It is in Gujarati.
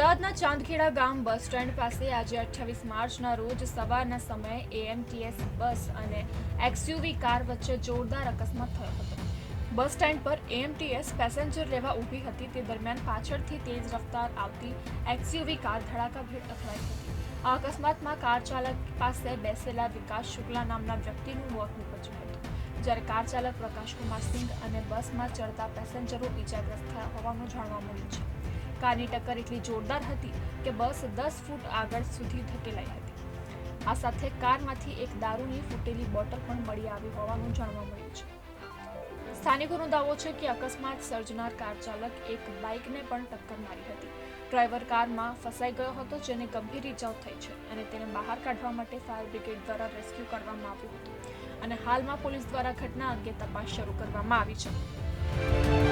અમદાવાદના ચાંદખેડા ગામ બસ સ્ટેન્ડ પાસે આજે 28 માર્ચના રોજ સવારના સમયે એએમટીએસ બસ અને એક્સયુવી કાર વચ્ચે જોરદાર અકસ્માત થયો હતો। બસ સ્ટેન્ડ પર એએમટીએસ પેસેન્જર લેવા ઊભી હતી તે દરમિયાન પાછળથી તેજ રફતાર આવતી એક્સયુવી કાર ધડાકાભેર અથડાઈ હતી। આ અકસ્માતમાં કાર ચાલક પાસે બેસેલા વિકાસ શુક્લા નામના વ્યક્તિનું મોત નીપજ્યું હતું, જ્યારે કાર ચાલક પ્રકાશકુમાર સિંઘ અને બસમાં ચડતા પેસેન્જરો ઇજાગ્રસ્ત થયા હોવાનું જાણવા મળ્યું છે। કારની ટક્કર એટલી જોરદાર હતી કે બસ 10 ફૂટ આગળ સુધી ધકેલાઈ હતી। આ સાથે કારમાંથી એક દારૂની ફૂટેલી બોટલ પણ મળી આવી હોવાનું જાણવા મળ્યું છે। સ્થાનિકોનો દાવો છે કે અકસ્માત સર્જનાર કાર ચાલક એક બાઇકને પણ ટક્કર મારી હતી। ડ્રાઈવર કારમાં ફસાઈ ગયો હતો, જેને ગંભીર ઇજાઓ થઈ છે અને તેને બહાર કાઢવા માટે ફાયર બ્રિગેડ દ્વારા રેસ્ક્યુ કરવામાં આવ્યું હતું અને હાલમાં પોલીસ દ્વારા ઘટના અંગે તપાસ શરૂ કરવામાં આવી છે।